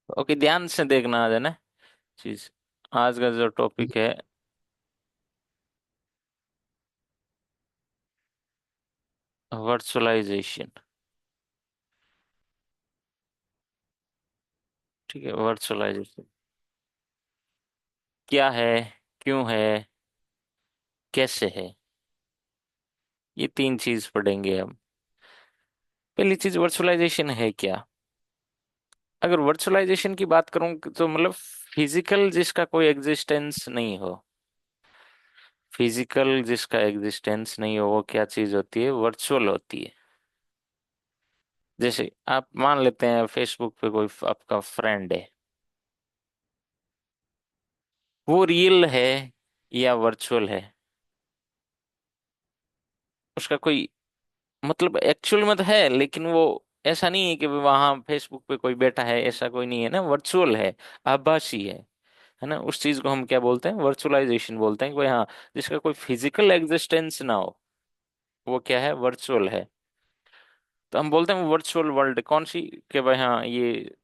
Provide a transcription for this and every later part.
Okay, ध्यान से देखना आज है ना चीज। आज का जो टॉपिक है, वर्चुअलाइजेशन। ठीक है, वर्चुअलाइजेशन क्या है, क्यों है, कैसे है, ये तीन चीज पढ़ेंगे हम। पहली चीज, वर्चुअलाइजेशन है क्या। अगर वर्चुअलाइजेशन की बात करूं तो मतलब फिजिकल जिसका कोई एग्जिस्टेंस नहीं हो, फिजिकल जिसका एग्जिस्टेंस नहीं हो, वो क्या चीज होती है, वर्चुअल होती है। जैसे आप मान लेते हैं फेसबुक पे कोई आपका फ्रेंड है, वो रियल है या वर्चुअल है, उसका कोई मतलब एक्चुअल में तो है, लेकिन वो ऐसा नहीं है कि वहां फेसबुक पे कोई बैठा है, ऐसा कोई नहीं है ना, वर्चुअल है, आभासी है ना। उस चीज को हम क्या बोलते हैं, वर्चुअलाइजेशन बोलते हैं कि भाई हाँ, जिसका कोई फिजिकल एग्जिस्टेंस ना हो, वो क्या है, वर्चुअल है। तो हम बोलते हैं वर्चुअल वर्ल्ड कौन सी, कि भाई हाँ ये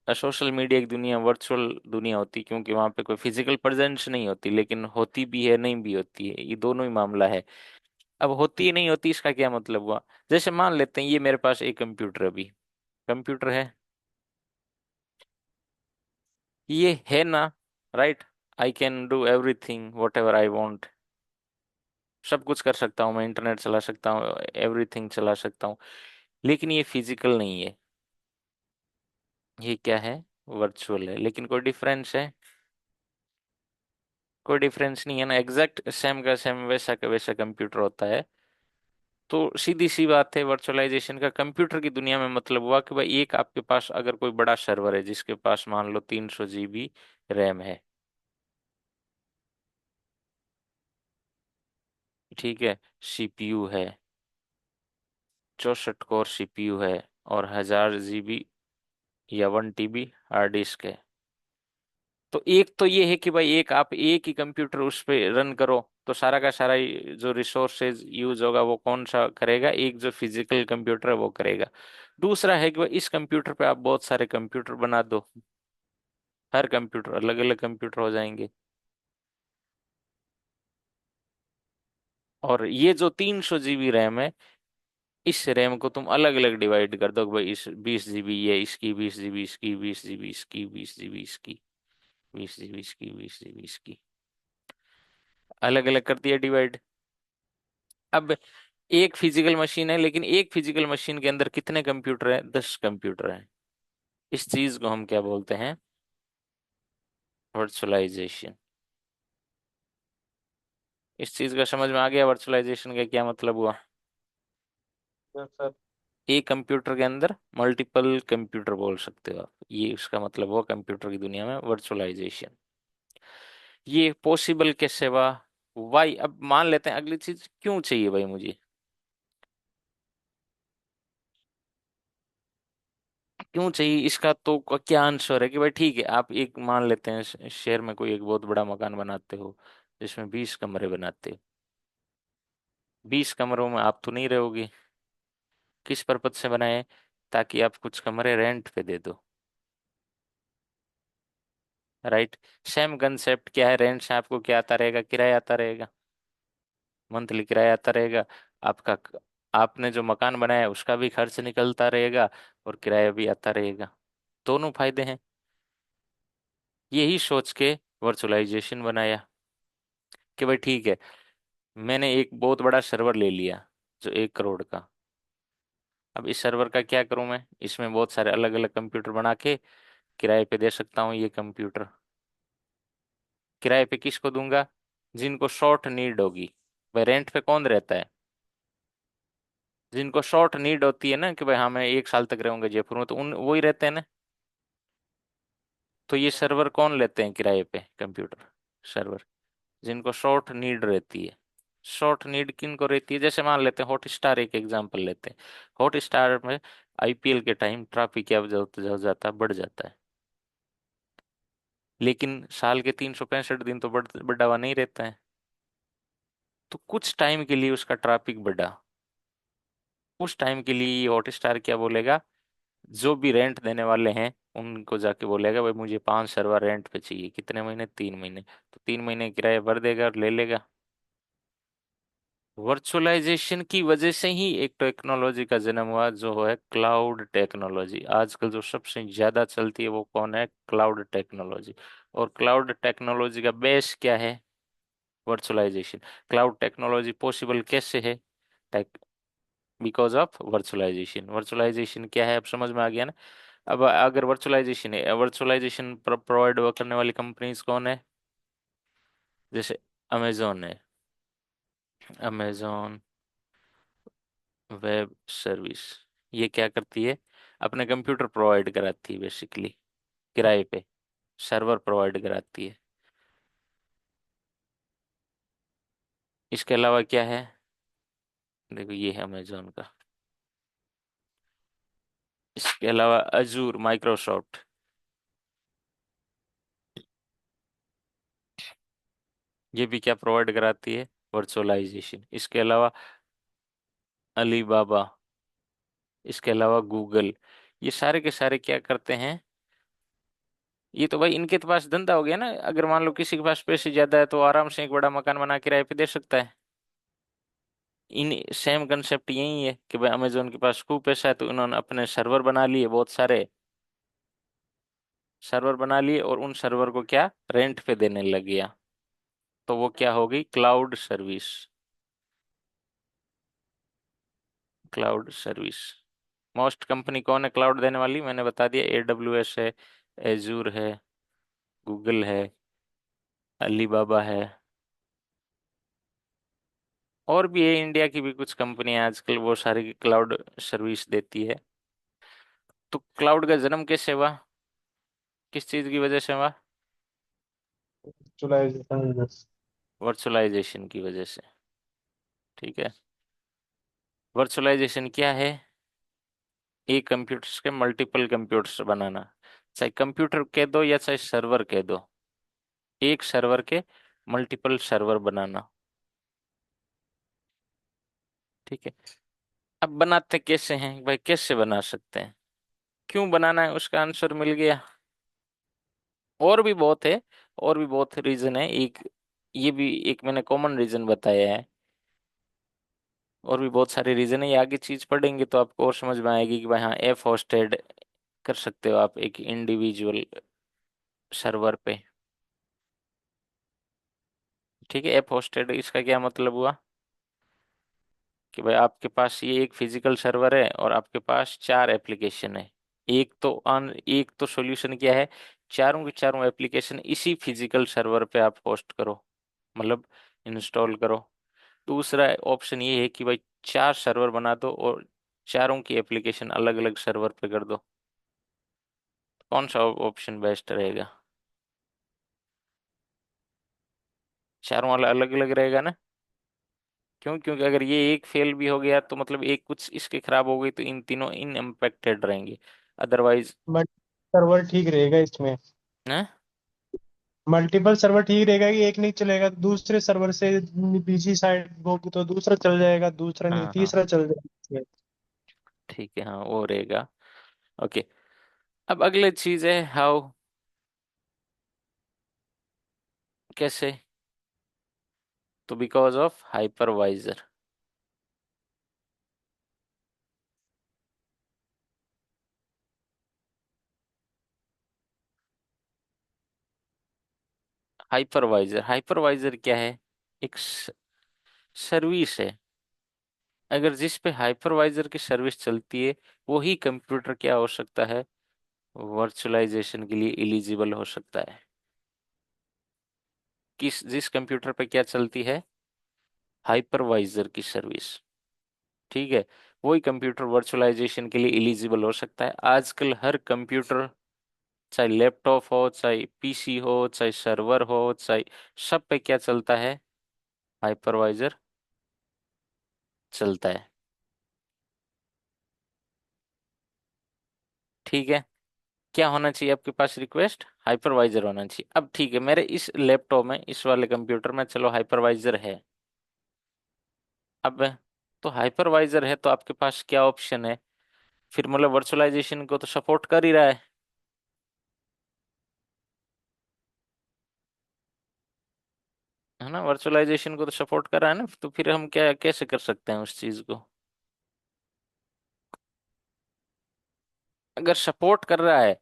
सोशल मीडिया की दुनिया वर्चुअल दुनिया होती है, क्योंकि वहां पे कोई फिजिकल प्रेजेंस नहीं होती, लेकिन होती भी है नहीं भी होती है, ये दोनों ही मामला है। अब होती ही नहीं होती इसका क्या मतलब हुआ। जैसे मान लेते हैं ये मेरे पास एक कंप्यूटर, अभी कंप्यूटर है, ये है ना, right. I can do everything what ever I want, सब कुछ कर सकता हूँ मैं, इंटरनेट चला सकता हूँ, एवरीथिंग चला सकता हूँ, लेकिन ये फिजिकल नहीं है, ये क्या है, वर्चुअल है। लेकिन कोई डिफरेंस है, कोई डिफरेंस नहीं है ना, एग्जैक्ट सेम का सेम वैसा का वैसा कंप्यूटर होता है। तो सीधी सी बात है, वर्चुअलाइजेशन का कंप्यूटर की दुनिया में मतलब हुआ कि भाई एक आपके पास अगर कोई बड़ा सर्वर है जिसके पास मान लो 300 GB रैम है, ठीक है, CPU है, 64 कोर CPU है, और 1000 GB या 1 TB हार्ड डिस्क है। तो एक तो ये है कि भाई एक आप एक ही कंप्यूटर उस पे रन करो, तो सारा का सारा जो रिसोर्सेज यूज होगा वो कौन सा करेगा, एक जो फिजिकल कंप्यूटर है वो करेगा। दूसरा है कि भाई इस कंप्यूटर पे आप बहुत सारे कंप्यूटर बना दो, हर कंप्यूटर अलग अलग कंप्यूटर हो जाएंगे। और ये जो 300 GB रैम है, इस रैम को तुम अलग अलग डिवाइड कर दो कि भाई इस 20 GB ये इसकी, 20 GB इसकी, 20 GB इसकी, 20 GB इसकी, 20 GB इसकी, 20 GB इसकी, अलग अलग कर दिया डिवाइड। अब एक फिजिकल मशीन है, लेकिन एक फिजिकल मशीन के अंदर कितने कंप्यूटर हैं, 10 कंप्यूटर हैं। इस चीज को हम क्या बोलते हैं, वर्चुअलाइजेशन। इस चीज का समझ में आ गया, वर्चुअलाइजेशन का क्या मतलब हुआ। Yes sir. एक कंप्यूटर के अंदर मल्टीपल कंप्यूटर बोल सकते हो आप, ये उसका मतलब हुआ कंप्यूटर की दुनिया में वर्चुअलाइजेशन। ये पॉसिबल कैसे हुआ, वाई। अब मान लेते हैं अगली चीज, क्यों चाहिए भाई मुझे, क्यों चाहिए इसका तो क्या आंसर है कि भाई ठीक है, आप एक मान लेते हैं शहर में कोई एक बहुत बड़ा मकान बनाते हो, जिसमें 20 कमरे बनाते हो, 20 कमरों में आप तो नहीं रहोगे, किस पर्पज से बनाए, ताकि आप कुछ कमरे रेंट पे दे दो, राइट। सेम कंसेप्ट क्या है, रेंट से आपको क्या आता रहेगा, किराया आता रहेगा, मंथली किराया आता रहेगा। आपका आपने जो मकान बनाया है उसका भी खर्च निकलता रहेगा, और किराया भी आता रहेगा, दोनों फायदे हैं। यही सोच के वर्चुअलाइजेशन बनाया कि भाई ठीक है, मैंने एक बहुत बड़ा सर्वर ले लिया जो 1 करोड़ का। अब इस सर्वर का क्या करूं मैं, इसमें बहुत सारे अलग अलग कंप्यूटर बना के किराए पे दे सकता हूँ ये कंप्यूटर। किराए पे किसको दूंगा, जिनको शॉर्ट नीड होगी। भाई रेंट पे कौन रहता है, जिनको शॉर्ट नीड होती है ना, कि भाई हाँ मैं 1 साल तक रहूंगा जयपुर में, तो उन वही रहते हैं ना। तो ये सर्वर कौन लेते हैं किराए पे, कंप्यूटर सर्वर, जिनको शॉर्ट नीड रहती है। शॉर्ट नीड किन को रहती है, जैसे मान लेते हैं हॉट स्टार, एक एग्जांपल लेते हैं। हॉट स्टार में IPL के टाइम ट्रैफिक क्या हो जाता है, बढ़ जाता है, लेकिन साल के 365 दिन तो बढ़ा हुआ नहीं रहता है। तो कुछ टाइम के लिए उसका ट्रैफिक बढ़ा, उस टाइम के लिए हॉट स्टार क्या बोलेगा, जो भी रेंट देने वाले हैं उनको जाके बोलेगा भाई मुझे 5 सर्वर रेंट पे चाहिए, कितने महीने, 3 महीने, तो 3 महीने किराया भर देगा और ले लेगा। वर्चुअलाइजेशन की वजह से ही एक टेक्नोलॉजी का जन्म हुआ जो है क्लाउड टेक्नोलॉजी। आजकल जो सबसे ज्यादा चलती है वो कौन है, क्लाउड टेक्नोलॉजी। और क्लाउड टेक्नोलॉजी का बेस क्या है, वर्चुअलाइजेशन। क्लाउड टेक्नोलॉजी पॉसिबल कैसे है, बिकॉज ऑफ वर्चुअलाइजेशन। वर्चुअलाइजेशन क्या है अब समझ में आ गया ना। अब अगर वर्चुअलाइजेशन है, वर्चुअलाइजेशन प्रोवाइड करने वाली कंपनीज कौन है, जैसे अमेजोन है, अमेजोन वेब सर्विस। ये क्या करती है, अपने कंप्यूटर प्रोवाइड कराती है बेसिकली, किराए पे सर्वर प्रोवाइड कराती है। इसके अलावा क्या है, देखो ये है अमेजोन का। इसके अलावा अजूर, माइक्रोसॉफ्ट, ये भी क्या प्रोवाइड कराती है, वर्चुअलाइजेशन। इसके अलावा अलीबाबा, इसके अलावा गूगल, ये सारे के सारे क्या करते हैं, ये तो भाई इनके तो पास धंधा हो गया ना। अगर मान लो किसी के पास पैसे ज्यादा है तो आराम से एक बड़ा मकान बना किराए पे दे सकता है। इन सेम कंसेप्ट यही है कि भाई अमेजोन के पास खूब पैसा है तो उन्होंने अपने सर्वर बना लिए, बहुत सारे सर्वर बना लिए, और उन सर्वर को क्या रेंट पे देने लग गया। तो वो क्या हो गई, cloud service. Cloud service. Most company कौन है क्लाउड देने वाली, मैंने बता दिया, AWS है, एजूर है, गूगल है, अलीबाबा है, और भी है, इंडिया की भी कुछ कंपनियां आजकल वो सारी क्लाउड सर्विस देती है। तो क्लाउड का जन्म कैसे हुआ, किस चीज की वजह से हुआ, वर्चुअलाइजेशन। वर्चुअलाइजेशन की वजह से। ठीक है। वर्चुअलाइजेशन क्या है, एक कंप्यूटर्स के मल्टीपल कंप्यूटर्स बनाना, चाहे कंप्यूटर कह दो या चाहे सर्वर कह दो, एक सर्वर के मल्टीपल सर्वर बनाना। ठीक है। अब बनाते कैसे हैं भाई, कैसे बना सकते हैं, क्यों बनाना है, उसका आंसर मिल गया। और भी बहुत है, और भी बहुत रीजन है, एक ये भी एक मैंने कॉमन रीजन बताया है। और भी बहुत सारे रीजन है, ये आगे चीज पढ़ेंगे तो आपको और समझ में आएगी कि भाई हाँ एफ होस्टेड कर सकते हो आप एक इंडिविजुअल सर्वर पे। ठीक है, एफ होस्टेड इसका क्या मतलब हुआ कि भाई आपके पास ये एक फिजिकल सर्वर है और आपके पास 4 एप्लीकेशन है। एक तो सॉल्यूशन क्या है, चारों के चारों एप्लीकेशन इसी फिजिकल सर्वर पे आप होस्ट करो, मतलब इंस्टॉल करो। दूसरा ऑप्शन ये है कि भाई 4 सर्वर बना दो और चारों की एप्लीकेशन अलग अलग सर्वर पे कर दो। कौन सा ऑप्शन बेस्ट रहेगा, चारों वाला अलग अलग रहेगा ना। क्यों, क्योंकि अगर ये एक फेल भी हो गया तो मतलब एक कुछ इसके खराब हो गई तो इन तीनों इन इम्पेक्टेड रहेंगे, अदरवाइज। बट सर्वर ठीक रहेगा इसमें। मल्टीपल सर्वर ठीक रहेगा कि एक नहीं चलेगा तो दूसरे सर्वर से बीजी साइड होगी तो दूसरा चल जाएगा, दूसरा नहीं हाँ हाँ, तीसरा चल जाएगा। ठीक है, हाँ वो रहेगा। ओके। अब अगले चीज है हाउ, कैसे, तो because of hypervisor. Hypervisor, hypervisor क्या है, एक सर्विस है। अगर जिस पे हाइपरवाइजर की सर्विस चलती है वही कंप्यूटर क्या हो सकता है, वर्चुअलाइजेशन के लिए एलिजिबल हो सकता है। किस जिस कंप्यूटर पे क्या चलती है, हाइपरवाइजर की सर्विस। ठीक है, वही कंप्यूटर वर्चुअलाइजेशन के लिए एलिजिबल हो सकता है। आजकल हर कंप्यूटर, चाहे लैपटॉप हो, चाहे पीसी हो, चाहे सर्वर हो, चाहे, सब पे क्या चलता है, हाइपरवाइजर चलता है। ठीक है, क्या होना चाहिए आपके पास रिक्वेस्ट, हाइपरवाइजर होना चाहिए। अब ठीक है, मेरे इस लैपटॉप में, इस वाले कंप्यूटर में चलो हाइपरवाइजर है। अब तो हाइपरवाइजर है तो आपके पास क्या ऑप्शन है, फिर मतलब वर्चुअलाइजेशन को तो सपोर्ट कर ही रहा है। है ना, वर्चुअलाइजेशन को तो सपोर्ट कर रहा है ना, तो फिर हम क्या कैसे कर सकते हैं उस चीज को। अगर सपोर्ट कर रहा है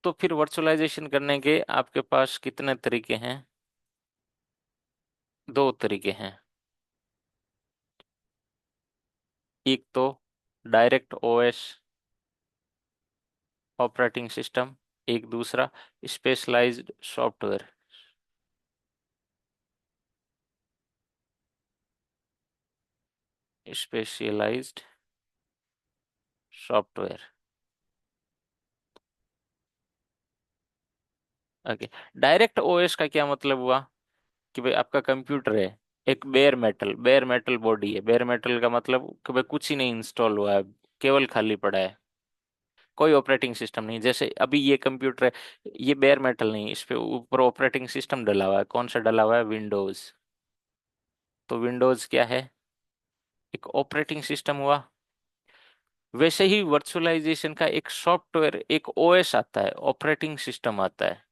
तो फिर वर्चुअलाइजेशन करने के आपके पास कितने तरीके हैं? दो तरीके हैं। एक तो डायरेक्ट ओएस ऑपरेटिंग सिस्टम, एक दूसरा specialized software. Specialized software. Okay. Direct OS का क्या मतलब हुआ कि भाई आपका कंप्यूटर है, एक बेयर मेटल बॉडी है। बेयर मेटल का मतलब कि भाई कुछ ही नहीं इंस्टॉल हुआ है, केवल खाली पड़ा है, कोई ऑपरेटिंग सिस्टम नहीं। जैसे अभी ये कंप्यूटर है, ये बेयर मेटल नहीं, इस पे ऊपर ऑपरेटिंग सिस्टम डला हुआ है। कौन सा डला हुआ है? विंडोज। तो विंडोज क्या है? एक ऑपरेटिंग सिस्टम हुआ। वैसे ही वर्चुअलाइजेशन का एक सॉफ्टवेयर, एक ओएस आता है, ऑपरेटिंग सिस्टम आता है।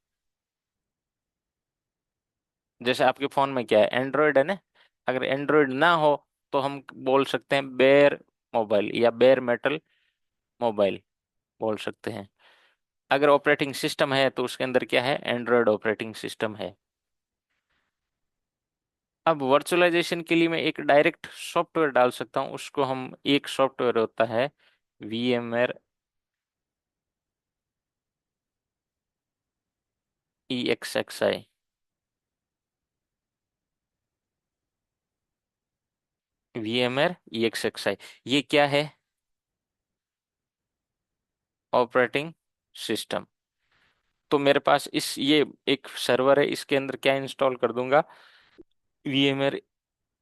जैसे आपके फोन में क्या है? एंड्रॉयड है ना। अगर एंड्रॉयड ना हो तो हम बोल सकते हैं बेयर मोबाइल या बेयर मेटल मोबाइल बोल सकते हैं। अगर ऑपरेटिंग सिस्टम है तो उसके अंदर क्या है? एंड्रॉयड ऑपरेटिंग सिस्टम है। अब वर्चुअलाइजेशन के लिए मैं एक डायरेक्ट सॉफ्टवेयर डाल सकता हूँ, उसको हम, एक सॉफ्टवेयर होता है VMware EXXI। VMware EXXI, ये क्या है? Operating system. तो मेरे पास इस ये एक सर्वर है, इसके अंदर क्या इंस्टॉल कर दूंगा? VMware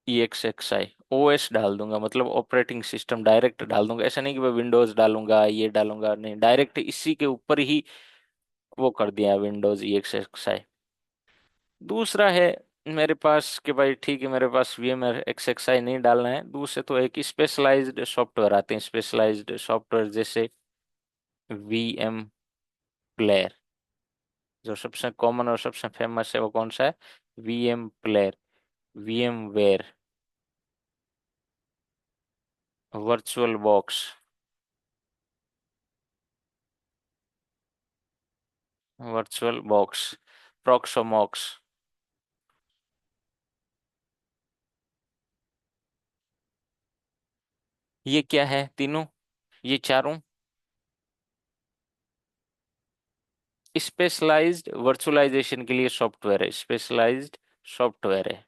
EXXI OS डाल दूंगा, मतलब ऑपरेटिंग सिस्टम डायरेक्ट डाल दूंगा। ऐसा नहीं कि मैं विंडोज डालूंगा, ये डालूंगा, नहीं, डायरेक्ट इसी के ऊपर ही वो कर दिया विंडोज EXXI। दूसरा है मेरे पास कि भाई ठीक है, मेरे पास VMware XXI नहीं डालना है, दूसरे तो एक स्पेशलाइज्ड सॉफ्टवेयर आते हैं। स्पेशलाइज्ड सॉफ्टवेयर जैसे VM प्लेयर। जो सबसे कॉमन और सबसे फेमस है वो कौन सा है? VM player, VMware virtual box, virtual box, Proxmox. ये क्या है तीनों? ये चारों स्पेशलाइज्ड वर्चुअलाइजेशन के लिए सॉफ्टवेयर है। स्पेशलाइज्ड सॉफ्टवेयर है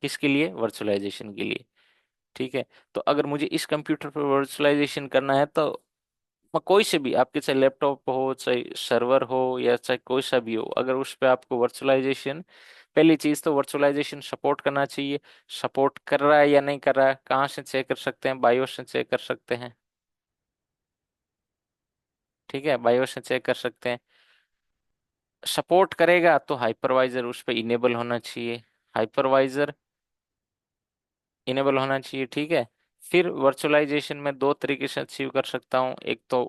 किसके लिए? वर्चुअलाइजेशन के लिए। ठीक है। तो अगर मुझे इस कंप्यूटर पर वर्चुअलाइजेशन करना है तो मैं कोई से भी, आपके चाहे लैपटॉप हो, चाहे सर्वर हो, या चाहे कोई सा भी हो, अगर उस पे आपको वर्चुअलाइजेशन, पहली चीज तो वर्चुअलाइजेशन सपोर्ट करना चाहिए। सपोर्ट कर रहा है या नहीं कर रहा है, कहाँ से चेक कर सकते हैं? बायोस से चेक कर सकते हैं। ठीक है, बायोस से चेक कर सकते हैं। सपोर्ट करेगा तो हाइपरवाइजर उस पर इनेबल होना चाहिए। हाइपरवाइजर इनेबल होना चाहिए। ठीक है। फिर वर्चुअलाइजेशन में दो तरीके से अचीव कर सकता हूँ। एक तो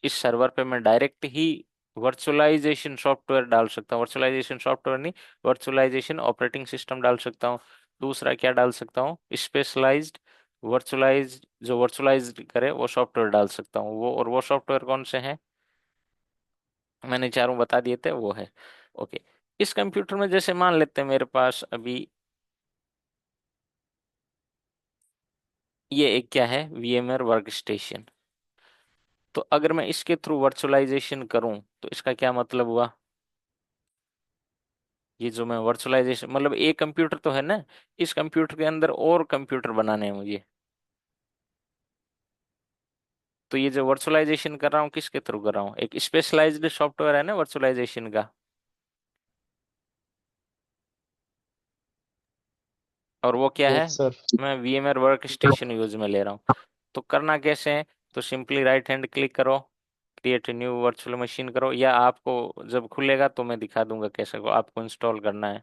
इस सर्वर पे मैं डायरेक्ट ही वर्चुअलाइजेशन सॉफ्टवेयर डाल सकता हूँ, वर्चुअलाइजेशन सॉफ्टवेयर नहीं, वर्चुअलाइजेशन ऑपरेटिंग सिस्टम डाल सकता हूँ। दूसरा क्या डाल सकता हूँ? स्पेशलाइज्ड वर्चुअलाइज्ड, जो वर्चुअलाइज्ड करे वो सॉफ्टवेयर डाल सकता हूँ। वो, और वो सॉफ्टवेयर कौन से हैं? मैंने चारों बता दिए थे, वो है। ओके। इस कंप्यूटर में जैसे मान लेते हैं मेरे पास अभी ये एक क्या है? VMware work station. तो अगर मैं इसके थ्रू वर्चुअलाइजेशन करूं तो इसका क्या मतलब हुआ? ये जो मैं वर्चुअलाइजेशन, मतलब एक कंप्यूटर तो है ना, इस कंप्यूटर के अंदर और कंप्यूटर बनाने हैं मुझे। तो ये जो वर्चुअलाइजेशन कर रहा हूँ किसके थ्रू कर रहा हूँ? एक स्पेशलाइज्ड सॉफ्टवेयर है ना वर्चुअलाइजेशन का, और वो क्या है? Yes sir. मैं VMware वर्क स्टेशन यूज में ले रहा हूँ। तो करना कैसे है? तो सिंपली राइट हैंड क्लिक करो, क्रिएट न्यू वर्चुअल मशीन करो, या आपको जब खुलेगा तो मैं दिखा दूंगा कैसे को आपको इंस्टॉल करना है।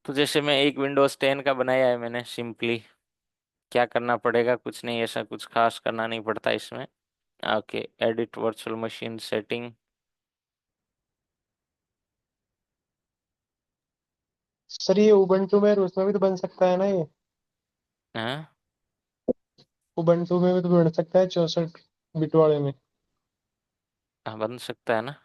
तो जैसे मैं एक विंडोज 10 का बनाया है मैंने, सिंपली क्या करना पड़ेगा? कुछ नहीं, ऐसा कुछ खास करना नहीं पड़ता इसमें। Okay, edit virtual machine setting. Sir ये उबंटू में और उसमें भी तो बन सकता है ना ये। हाँ, उबंटू में भी तो बन सकता है 64 बिट वाले में। हाँ, बन सकता है ना।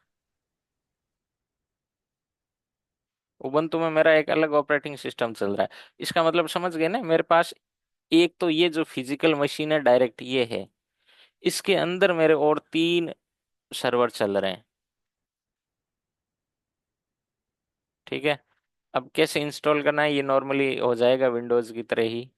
उबंटू में मेरा एक अलग ऑपरेटिंग सिस्टम चल रहा है। इसका मतलब समझ गए ना, मेरे पास एक तो ये जो फिजिकल मशीन है डायरेक्ट ये है, इसके अंदर मेरे और 3 सर्वर चल रहे हैं। ठीक है। अब कैसे इंस्टॉल करना है, ये नॉर्मली हो जाएगा विंडोज की तरह ही।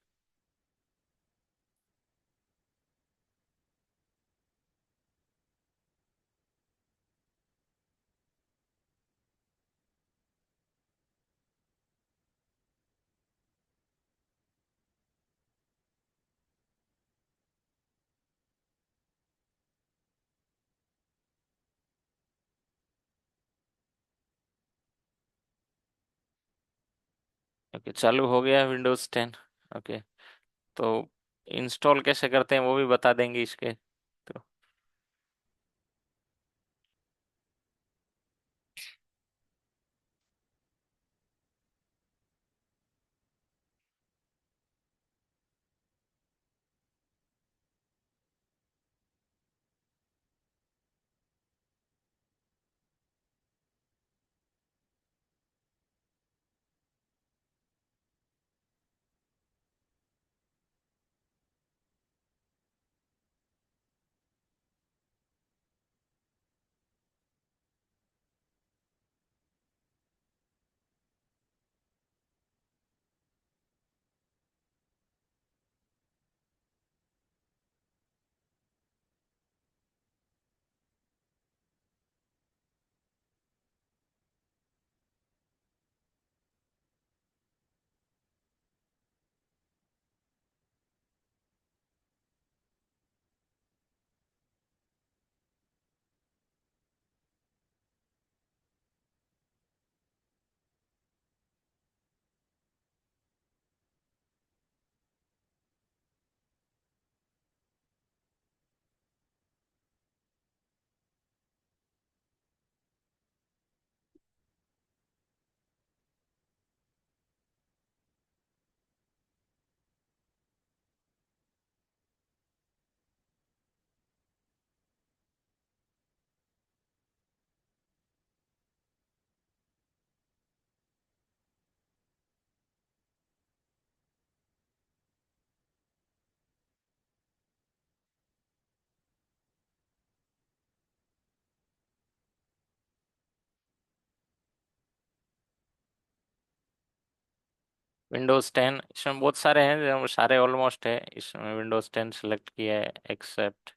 ओके, चालू हो गया विंडोज 10। ओके, तो इंस्टॉल कैसे करते हैं वो भी बता देंगे इसके तो। विंडोज 10 इसमें बहुत सारे हैं, जो सारे ऑलमोस्ट है, इसमें विंडोज 10 सेलेक्ट किया है, एक्सेप्ट।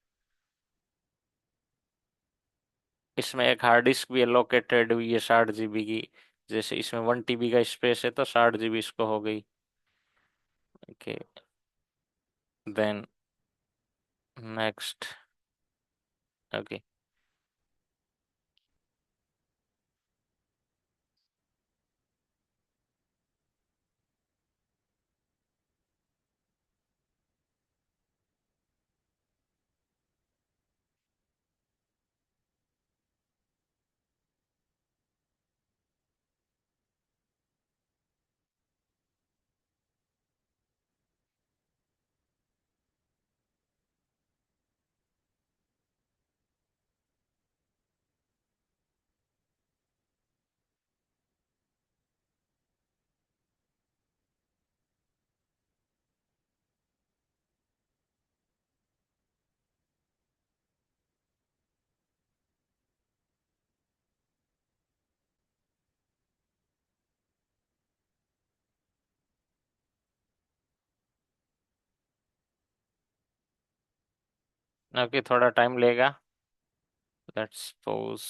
इसमें एक हार्ड डिस्क भी एलोकेटेड हुई है 60 GB की। जैसे इसमें 1 TB का स्पेस है तो 60 GB इसको हो गई। Okay, then next. Okay, okay, थोड़ा टाइम लेगा। Let's suppose.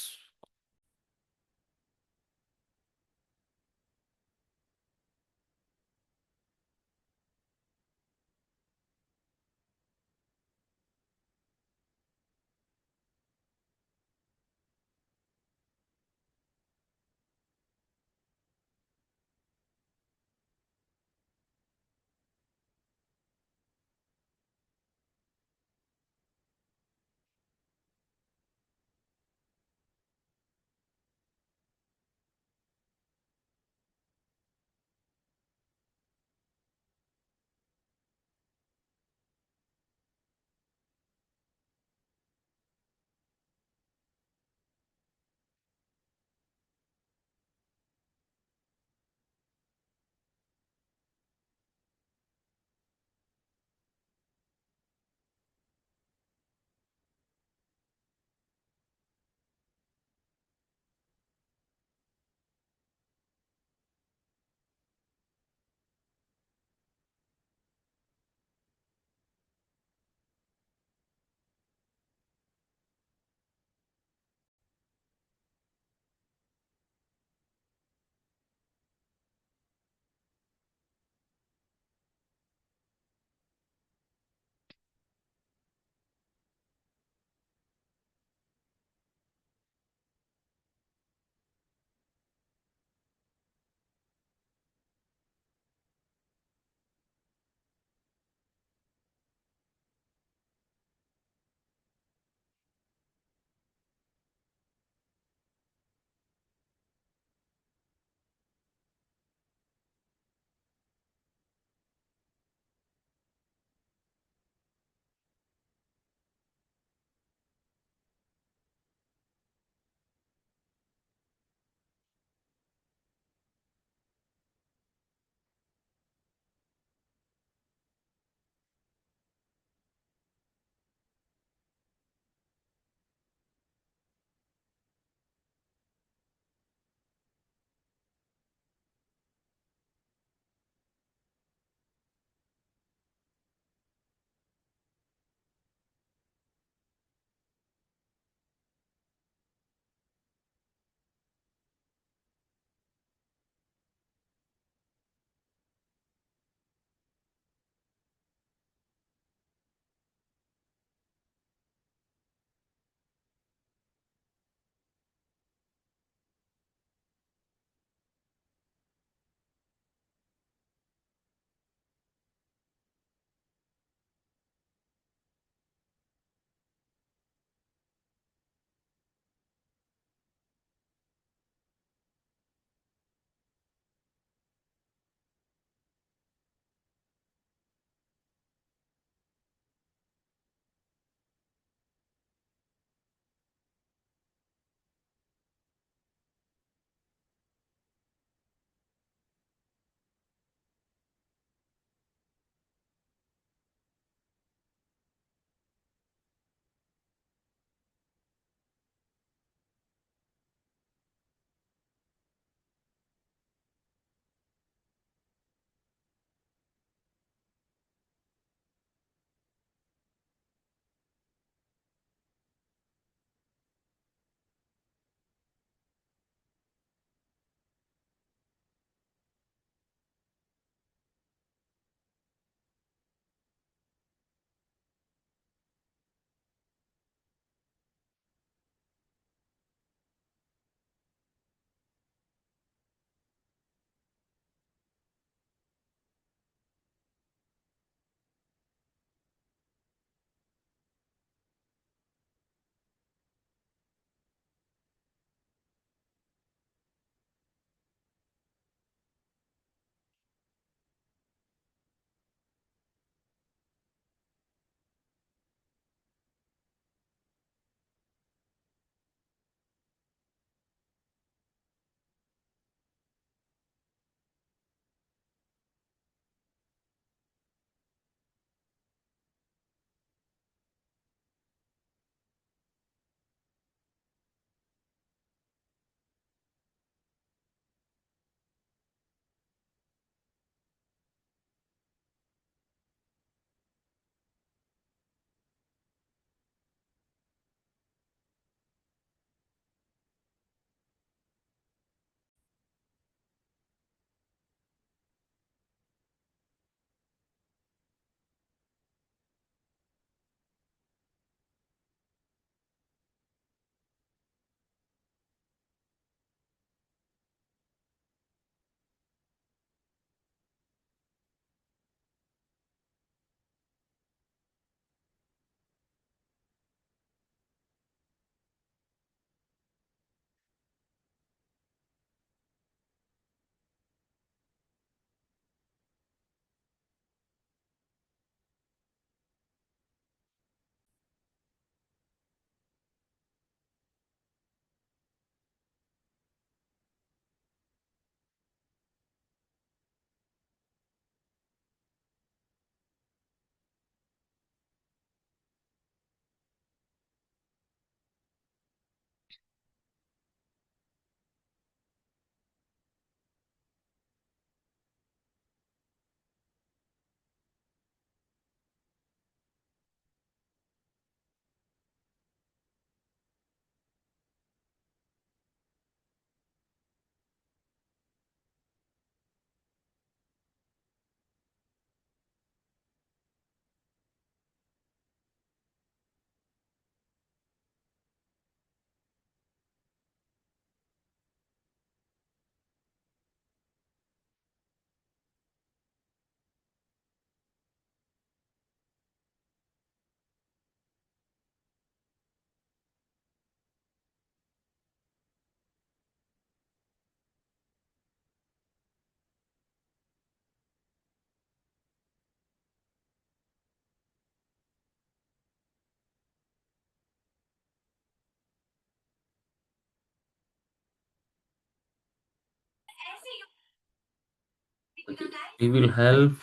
We will help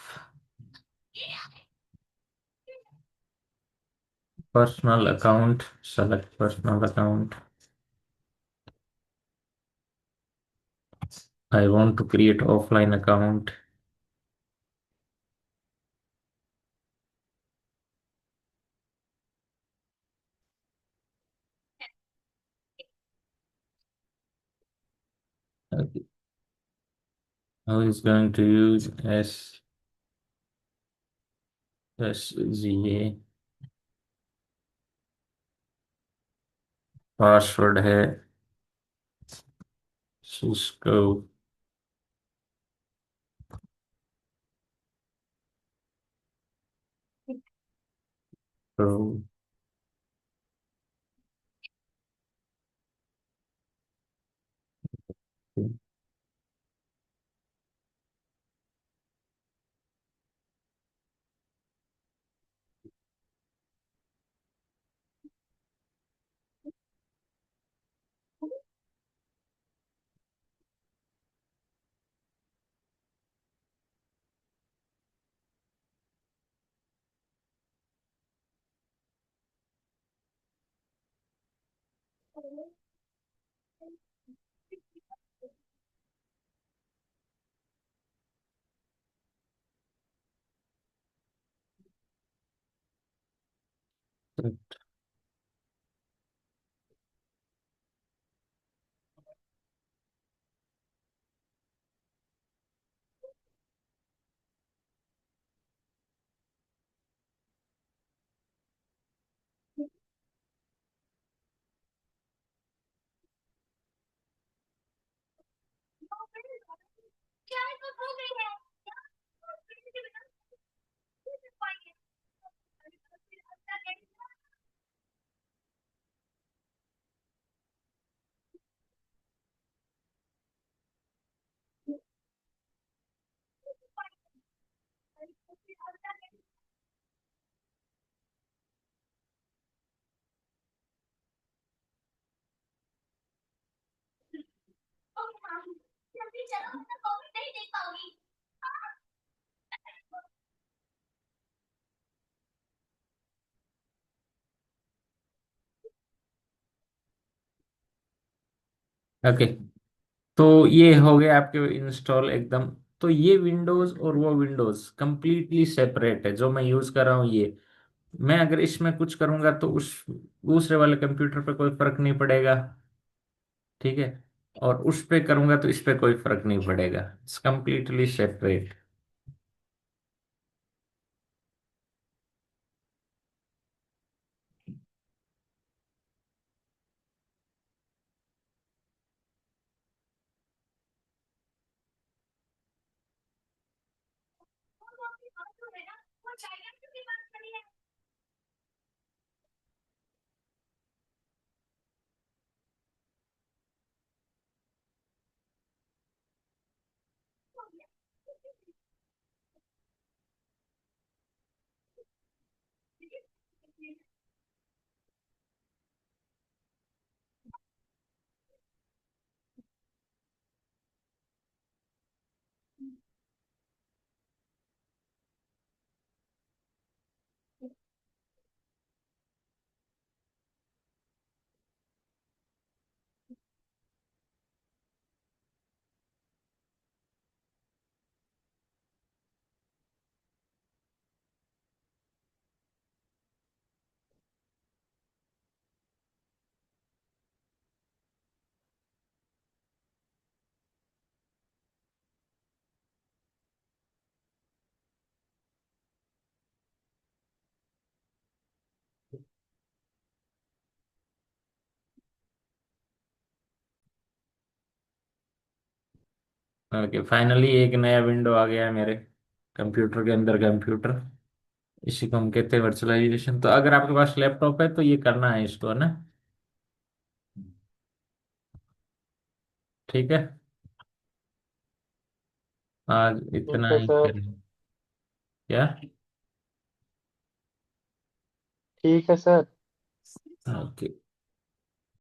personal account. Select personal account. I want to create offline account. Okay. How is going to use SGA password है Cisco pro. Okay, तो ये हो गया आपके install एकदम। तो ये विंडोज और वो विंडोज कंप्लीटली सेपरेट है, जो मैं यूज कर रहा हूँ ये। मैं अगर इसमें कुछ करूंगा तो उस दूसरे वाले कंप्यूटर पे कोई फर्क नहीं पड़ेगा, ठीक है। और उस पे करूंगा तो इस पे कोई फर्क नहीं पड़ेगा, it's completely separate. Okay, finally एक नया विंडो आ गया है मेरे कंप्यूटर के अंदर। कंप्यूटर, इसी को हम कहते हैं वर्चुअलाइजेशन। तो अगर आपके पास लैपटॉप है तो ये करना है इसको, है ना। ठीक है, आज ठीक इतना है ही सर। करें। क्या? ठीक है सर। ओके।